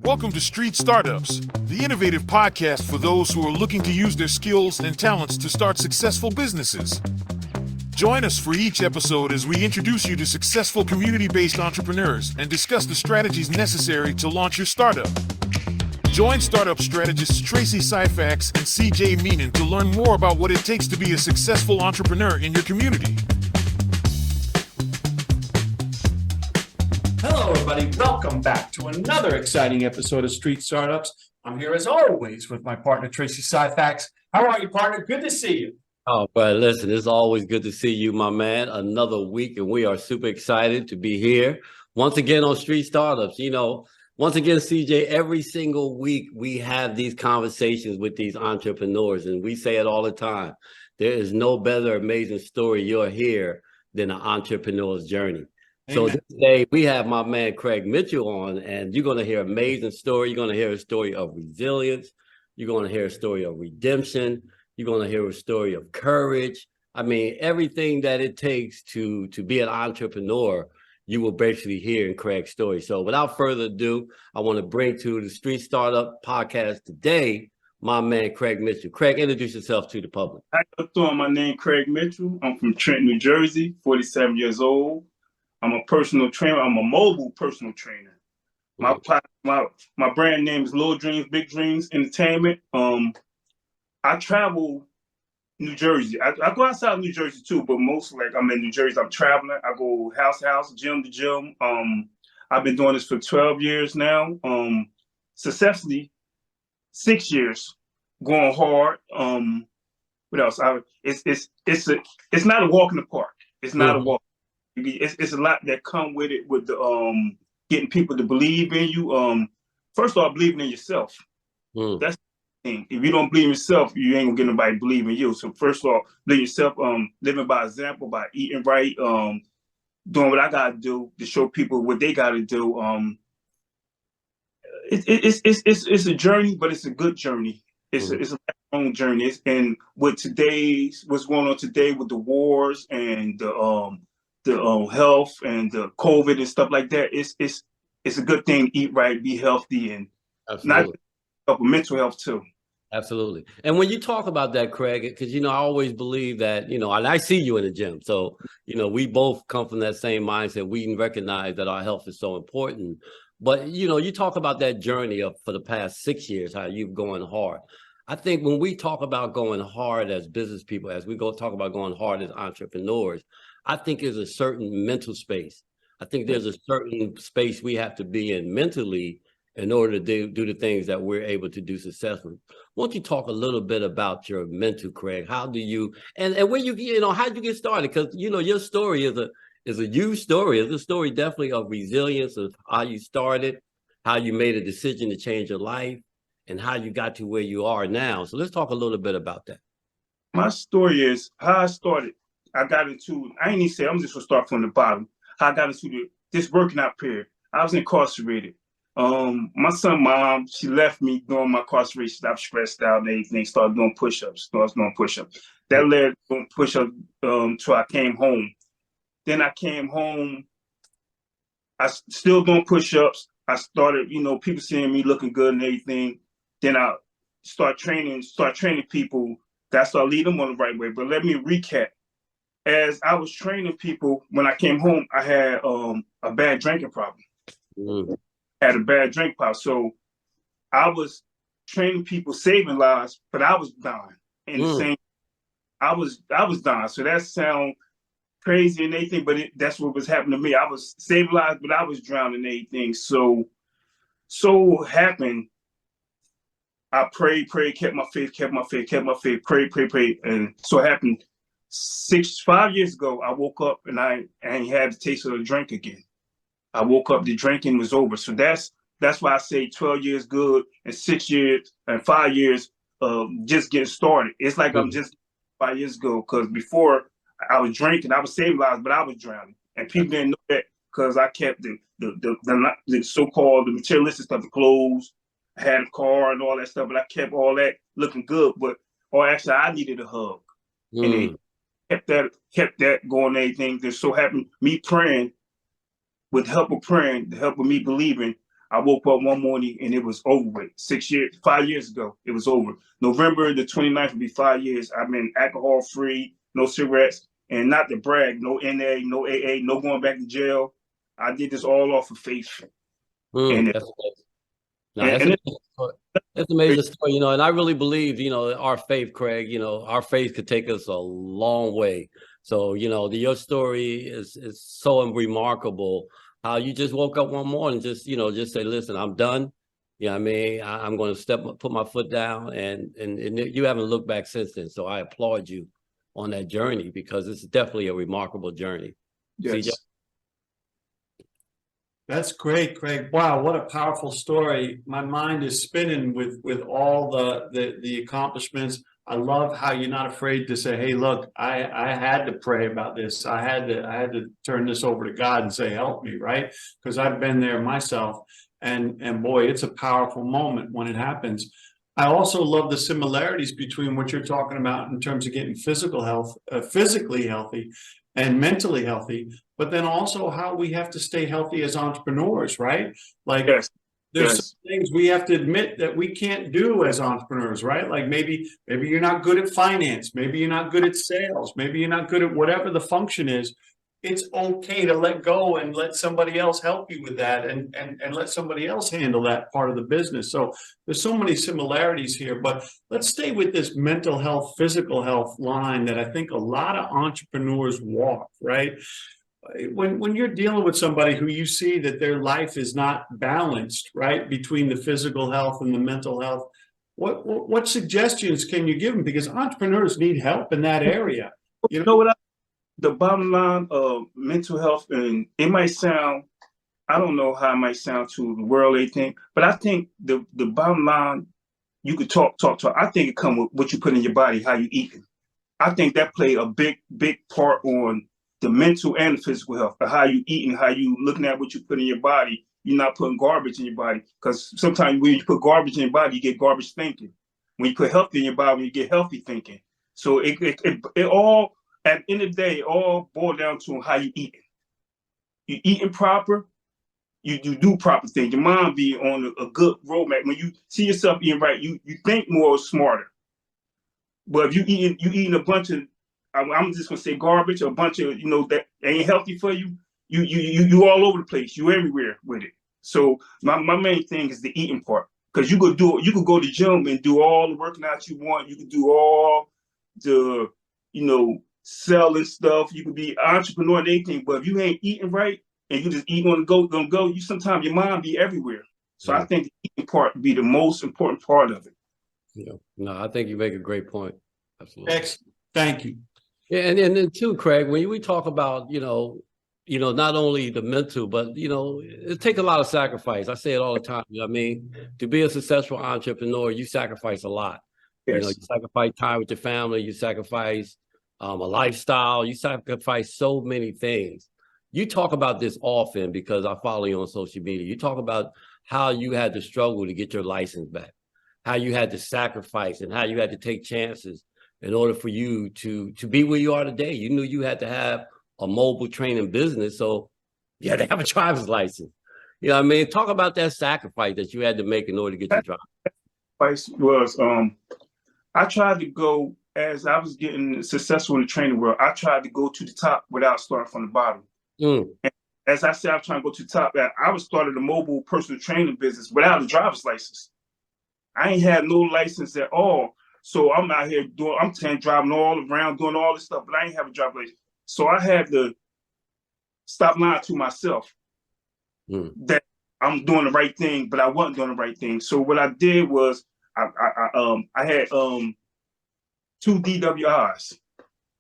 Welcome to Street Startups, the innovative podcast for those who are looking to use their skills and talents to start successful businesses. Join us for each episode as we introduce you to successful community-based entrepreneurs and discuss the strategies necessary to launch your startup. Join startup strategists Tracey and C.J. to learn more about what it takes to be a successful entrepreneur in your community. Hello, everybody. Welcome back to another exciting episode of Street Startups. I'm here, as always, with my partner, Tracey Syfax. How are you, partner? Good to see you. Oh, but listen, it's always good to see you, my man. Another week, and we are super excited to be here once again on Street Startups. Once again, CJ, every single week we have these conversations with these entrepreneurs, and we say it all the time. There is no better amazing story you'll hear than an entrepreneur's journey. So today we have my man Craig Mitchell on, and you're going to hear an amazing story. You're going to hear a story of resilience. You're going to hear a story of redemption. You're going to hear a story of courage. I mean, everything that it takes to be an entrepreneur, you will basically hear in Craig's story. So without further ado, I want to bring to the Street Startup Podcast today, my man Craig Mitchell. Craig, introduce yourself to the public. How you doing? My name is Craig Mitchell. I'm from Trenton, New Jersey, 47 years old. I'm a personal trainer. I'm a mobile personal trainer. My brand name is Little Dreams, Big Dreams Entertainment. I travel New Jersey. I go outside New Jersey too, but mostly I'm in New Jersey. I'm traveling. I go house to house, gym to gym. I've been doing this for 12 years now. Successfully 6 years, going hard. What else? It's not a walk in the park. It's not a walk. It's a lot that come with it, with the getting people to believe in you. First of all, believing in yourself. That's the thing. If you don't believe in yourself, you ain't gonna get nobody believing you. So first of all, believe in yourself. Living by example, by eating right, doing what I gotta do to show people what they gotta do. It's a journey, but it's a good journey. It's a long journey. And what's going on today with the wars and the health and the COVID and stuff like that, it's a good thing to eat right, be healthy, and not help with mental health too. Absolutely. And when you talk about that, Craig, because, I always believe that, and I see you in the gym. So, we both come from that same mindset. We can recognize that our health is so important. But, you talk about that journey for the past 6 years, how you've going hard. I think when we talk about going hard as business people, as we talk about going hard as entrepreneurs, I think there's a certain mental space. I think there's a certain space we have to be in mentally in order to do the things that we're able to do successfully. Why don't you talk a little bit about your mental, Craig? How do you, and when how'd you get started? Because, your story is a huge story. It's a story definitely of resilience, of how you started, how you made a decision to change your life, and how you got to where you are now. So let's talk a little bit about that. My story is how I started. I ain't even say, I'm just gonna start from the bottom. How I got into this working out period. I was incarcerated. My son's mom, she left me during my incarceration. I was stressed out and everything, started doing push-ups. That led to doing push-ups till I came home. Then I came home, I still doing push-ups. I started, people seeing me looking good and everything. Then I start training people. That started leading them on the right way. But let me recap. As I was training people, when I came home, I had a bad drinking problem. I had a bad drink problem. So I was training people, saving lives, but I was dying. I was dying. So that sounds crazy and everything, but that's what was happening to me. I was saving lives, but I was drowning and everything. So happened. I prayed, kept my faith, prayed. And so it happened 5 years ago, I woke up and I ain't had the taste of a drink again. I woke up, the drinking was over. So that's why I say 12 years good and 6 years and 5 years just getting started. It's like I'm just 5 years ago, because before I was drinking, I was saving lives, but I was drowning. And people didn't know that because I kept the so-called the materialistic stuff, the clothes, I had a car and all that stuff, but I kept all that looking good. Actually, I needed a hug. And they kept that going and everything. Just so happened, me praying, with the help of praying, the help of me believing, I woke up one morning and it was over with. 5 years ago, it was over. November the 29th will be 5 years. I've been alcohol free, no cigarettes, and not to brag, no NA, no AA, no going back to jail. I did this all off of faith. And That's amazing. No, and, that's and a it, that's an amazing story, and I really believe, our faith, Craig, our faith could take us a long way. So, your story is so remarkable. How you just woke up one morning, just say, listen, I'm done. You know what I mean? I'm going to put my foot down, and you haven't looked back since then. So I applaud you on that journey, because it's definitely a remarkable journey. yes. CJ? That's great, Craig. Wow, what a powerful story. My mind is spinning with all the accomplishments. I love how you're not afraid to say, hey, look, I had to pray about this. I had to turn this over to God and say, help me, right? Because I've been there myself. And boy, it's a powerful moment when it happens. I also love the similarities between what you're talking about in terms of getting physical health, physically healthy and mentally healthy, but then also how we have to stay healthy as entrepreneurs, right? Like, Yes. there's some things we have to admit that we can't do as entrepreneurs, right? Like maybe you're not good at finance, maybe you're not good at sales, maybe you're not good at whatever the function is. It's okay to let go and let somebody else help you with that, and let somebody else handle that part of the business. So there's so many similarities here, but let's stay with this mental health, physical health line that I think a lot of entrepreneurs walk, right? When you're dealing with somebody who you see that their life is not balanced, right, between the physical health and the mental health, what suggestions can you give them? Because entrepreneurs need help in that area. You know what? The bottom line of mental health, and it might sound, I don't know how it might sound to the world, they think, but I think the bottom line, you could talk. I think it comes with what you put in your body, how you eat. I think that play a big part on the mental and the physical health, of how you eat and how you looking at what you put in your body. You're not putting garbage in your body, because sometimes when you put garbage in your body, you get garbage thinking. When you put healthy in your body, you get healthy thinking. So it all, at the end of the day, it all boils down to how you eat. You eating proper, you do proper things. Your mind be on a good roadmap. When you see yourself eating right, you think more smarter. But if you eating a bunch of, I'm just gonna say garbage, a bunch of that ain't healthy for you, you all over the place. You everywhere with it. So my main thing is the eating part, because you could go to the gym and do all the working out you want. You could do all the selling stuff. You could be an entrepreneur and anything, but if you ain't eating right and you just eat on the go, you sometimes your mind be everywhere. So I think the eating part would be the most important part of it. Yeah, no, I think you make a great point. Absolutely. Excellent. Thank you. Yeah, and then too, Craig, when we talk about, not only the mental, but, it takes a lot of sacrifice. I say it all the time. You know what I mean? To be a successful entrepreneur, you sacrifice a lot. Yes. You sacrifice time with your family, you sacrifice a lifestyle, you sacrifice so many things. You talk about this often because I follow you on social media. You talk about how you had to struggle to get your license back, how you had to sacrifice and how you had to take chances in order for you to be where you are today. You knew you had to have a mobile training business, so you had to have a driver's license. You know what I mean? Talk about that sacrifice that you had to make in order to get your driver's license. Was I tried to go, as I was getting successful in the training world, I tried to go to the top without starting from the bottom. And as I said, I was trying to go to the top. I was starting a mobile personal training business without a driver's license. I ain't had no license at all. So I'm out here driving all around, doing all this stuff, but I ain't have a driver's license. So I had to stop lying to myself that I'm doing the right thing, but I wasn't doing the right thing. So what I did was I had 2 DWIs.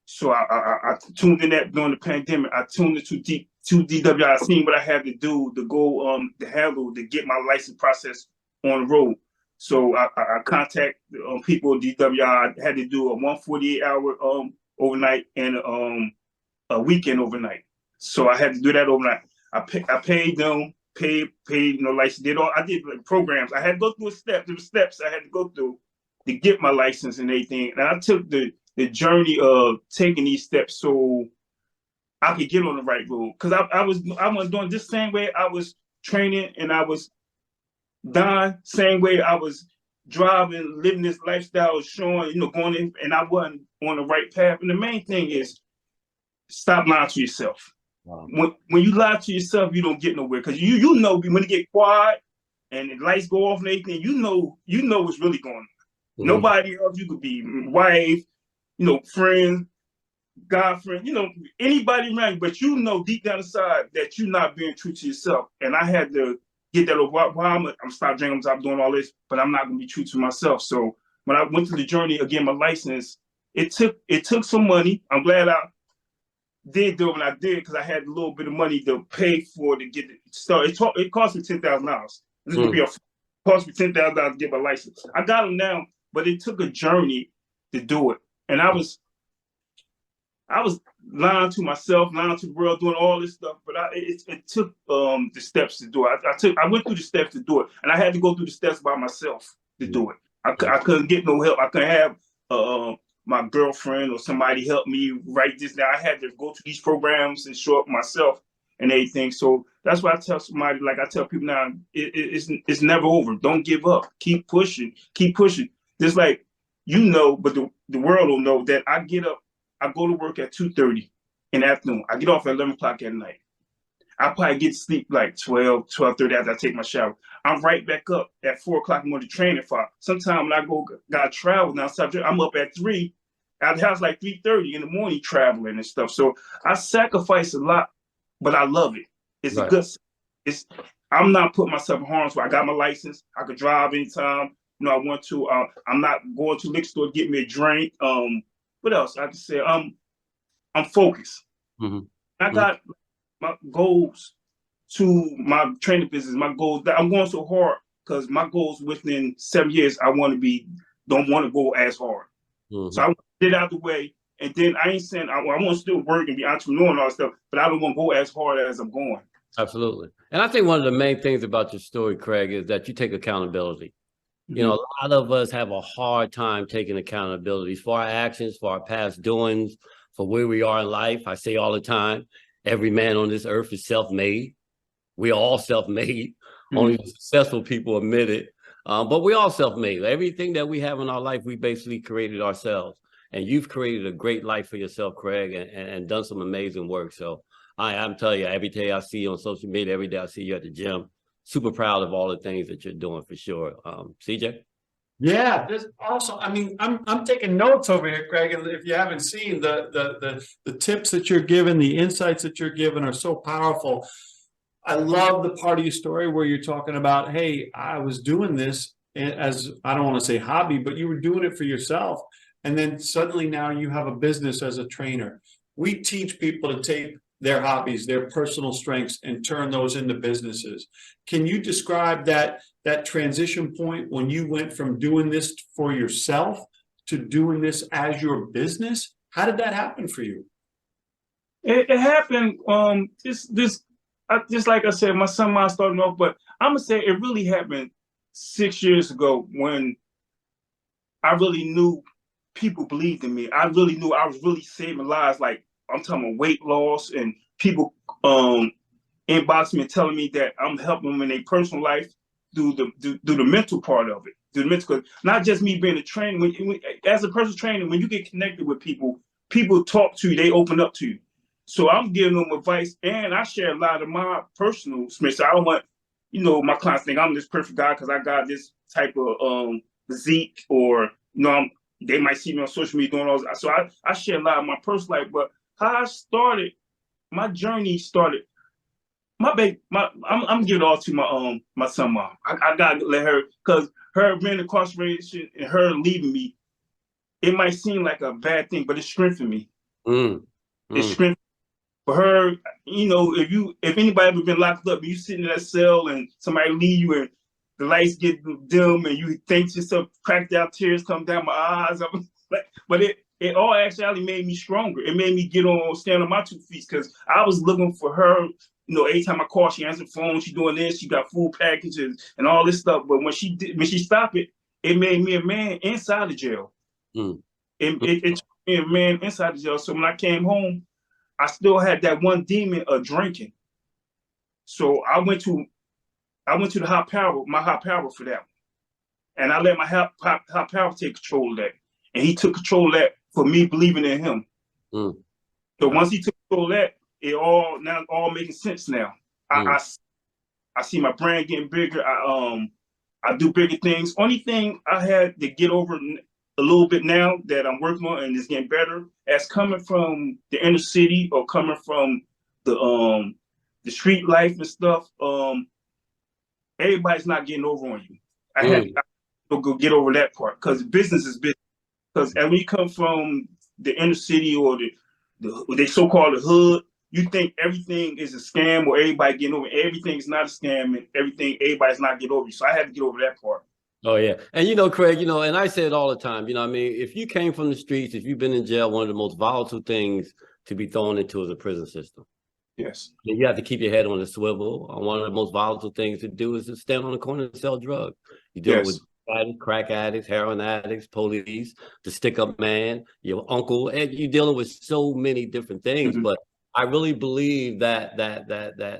So I tuned in that during the pandemic. I tuned into 2 DWIs, seen what I had to do to go to handle to get my license process on the road. So I contact people at DWI. I had to do a 148-hour overnight and a weekend overnight. So I had to do that overnight. I paid them, license. I did like programs. I had to go through the steps I had to go through to get my license and everything. And I took the journey of taking these steps so I could get on the right road. Because I was doing this same way. I was training and I was Don, same way I was driving, living this lifestyle, showing, going in, and I wasn't on the right path. And the main thing is stop lying to yourself. Wow. When you lie to yourself, you don't get nowhere, because you know when it get quiet and the lights go off and everything, you know what's really going on. Mm-hmm. Nobody else. You could be wife, friend, girlfriend, anybody around you, but deep down inside that you're not being true to yourself. And I had to get that over. I'm stop drinking, I'm stop doing all this, but I'm not gonna be true to myself. So when I went through the journey again, my license, it took some money. I'm glad I did do it when I did, because I had a little bit of money to pay for to get it started. It cost me $10,000. This would be cost me $10,000 to get my license. I got them now, but it took a journey to do it, and I was lying to myself, lying to the world, doing all this stuff. But it took the steps to do it. I went through the steps to do it, and I had to go through the steps by myself to do it. I couldn't get no help. I couldn't have my girlfriend or somebody help me write this down. I had to go to these programs and show up myself and everything. So that's why I tell somebody, like I tell people now, it's never over. Don't give up. Keep pushing. Keep pushing. Just like, but the world will know that I get up. I go to work at 2:30 in the afternoon. I get off at 11 o'clock at night. I probably get to sleep like 12:30 after I take my shower. I'm right back up at 4 o'clock in the morning training for. Sometimes when I got to travel now, I'm up at 3, at the house like 3:30 in the morning traveling and stuff. So I sacrifice a lot, but I love it. It's a good. I'm not putting myself in harm's way. I got my license. I could drive anytime I want to. I'm not going to liquor store to get me a drink. What else? I can say I'm focused. Mm-hmm. I got my goals to my training business. My goals that I'm going so hard because my goals within 7 years, don't want to go as hard. Mm-hmm. So I want to get out the way, and then I ain't saying I want to still work and be entrepreneur and all that stuff, but I don't want to go as hard as I'm going. Absolutely. And I think one of the main things about your story, Craig, is that you take accountability. Mm-hmm. A lot of us have a hard time taking accountability for our actions, for our past doings, for where we are in life. I say all the time, every man on this earth is self-made. We're all self-made. Mm-hmm. Only the successful people admit it. But we're all self-made. Everything that we have in our life, we basically created ourselves. And you've created a great life for yourself, Craig, and done some amazing work. So I'm telling you, every day I see you on social media, every day I see you at the gym, super proud of all the things that you're doing for sure. CJ? Yeah, that's awesome. I mean, I'm taking notes over here, Craig. And if you haven't seen the tips that you're giving, the insights that you're giving are so powerful. I love the part of your story where you're talking about, hey, I was doing this as, I don't want to say hobby, but you were doing it for yourself. And then suddenly now you have a business as a trainer. We teach people to take their hobbies, their personal strengths, and turn those into businesses. Can you describe that transition point when you went from doing this for yourself to doing this as your business? How did that happen for you? It happened, just like I said, my son mine started off, but I'm gonna say it really happened 6 years ago when I really knew people believed in me. I really knew I was really saving lives. Like, I'm talking about weight loss, and people inboxing me and telling me that I'm helping them in their personal life do the mental part of it. Do the mental, not just me being a trainer. When as a personal trainer, when you get connected with people, people talk to you, they open up to you. So I'm giving them advice, and I share a lot of my personal experience. So I don't want, my clients think I'm this perfect guy because I got this type of physique, or they might see me on social media doing all this. So I share a lot of my personal life. But how I started, my journey started. I'm giving it all to my son mom. I gotta let her, because her being incarceration and her leaving me, it might seem like a bad thing, but it strengthened me. It strengthened for her. If anybody ever been locked up, you sit in that cell and somebody leave you and the lights get dim and you think to yourself, cracked out, tears come down my eyes. But it all actually made me stronger. It made me stand on my 2 feet, because I was looking for her. Every time I call, she answered the phone. She doing this. She got food packages and all this stuff. But when she stopped it, it made me a man inside the jail. It turned me a man inside the jail. So when I came home, I still had that one demon of drinking. So I went to I went to the my high power for that. And I let my high power take control of that. And he took control of that for me believing in him. So once he took control of that, it all making sense now. I see my brand getting bigger. I do bigger things. Only thing I had to get over a little bit now that I'm working on and it's getting better, as coming from the inner city or coming from the street life and stuff, everybody's not getting over on you. I had to go get over that part because business is business. Because when you come from the inner city or they so-called the hood, you think everything is a scam or everybody getting over. Everything's not a scam and everybody's not getting over you. So I had to get over that part. Oh, yeah. And, Craig, and I say it all the time, I mean, if you came from the streets, if you've been in jail, one of the most volatile things to be thrown into is a prison system. Yes. And you have to keep your head on a swivel. One of the most volatile things to do is to stand on the corner and sell drugs. You deal with crack addicts, heroin addicts, police, the stick-up man, your uncle, and you're dealing with so many different things. But I really believe that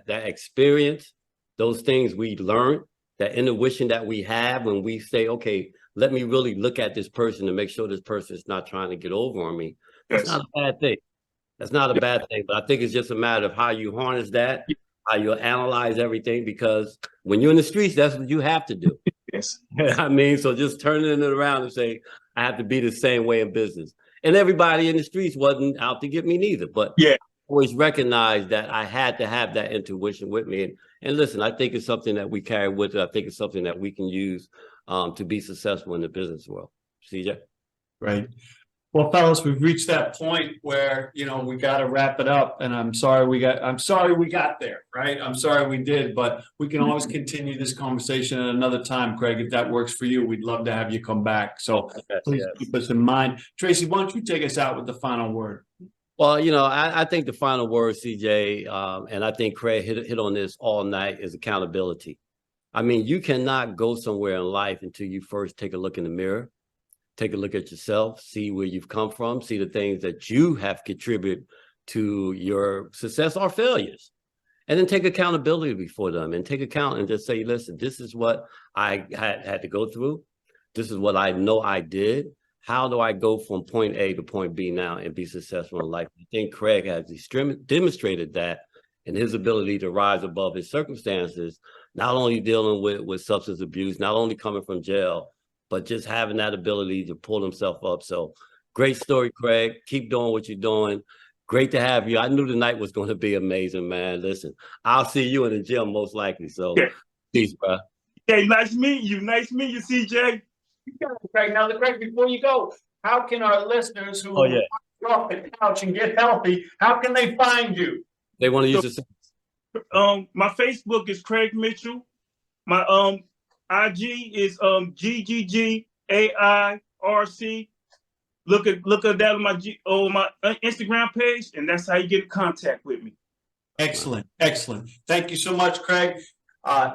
experience, those things we learned, that intuition that we have when we say, okay, let me really look at this person to make sure this person is not trying to get over on me. That's not a bad thing. That's not a bad thing, but I think it's just a matter of how you harness that, how you analyze everything, because when you're in the streets, that's what you have to do. Yes. I mean, so just turning it around and saying, I have to be the same way in business. And everybody in the streets wasn't out to get me neither, but I always recognized that I had to have that intuition with me. And listen, I think it's something that we carry with us. I think it's something that we can use to be successful in the business world. CJ? Right. Well, fellas, we've reached that point where, we got to wrap it up. And I'm sorry we got there, right? I'm sorry we did, but we can always continue this conversation at another time, Craig, if that works for you. We'd love to have you come back. So please keep us in mind. Tracey, why don't you take us out with the final word? Well, I think the final word, CJ, and I think Craig hit on this all night, is accountability. I mean, you cannot go somewhere in life until you first take a look in the mirror. Take a look at yourself, see where you've come from, see the things that you have contributed to your success or failures, and then take accountability before them and take account and just say, listen, this is what I had to go through. This is what I know I did. How do I go from point A to point B now and be successful in life? I think Craig has demonstrated that in his ability to rise above his circumstances, not only dealing with substance abuse, not only coming from jail, but just having that ability to pull himself up. So great story, Craig. Keep doing what you're doing. Great to have you. I knew the night was going to be amazing, man. Listen, I'll see you in the gym most likely. So peace, bro. Hey, nice meeting you. Nice meeting you, CJ. Craig, now, Craig, before you go, how can our listeners who are off the couch and get healthy, how can they find you? They want to use this. My Facebook is Craig Mitchell. My IG is GGGAIRC. Look at that on my Instagram page, and that's how you get in contact with me. Excellent. Thank you so much, Craig.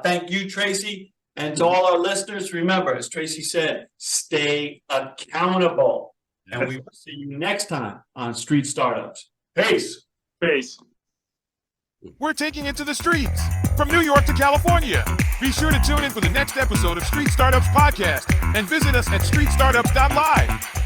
Thank you, Tracey. And to all our listeners, remember, as Tracey said, stay accountable. And we will see you next time on Street Startups. Peace. We're taking it to the streets, from New York to California. Be sure to tune in for the next episode of Street Startups Podcast and visit us at streetstartups.live.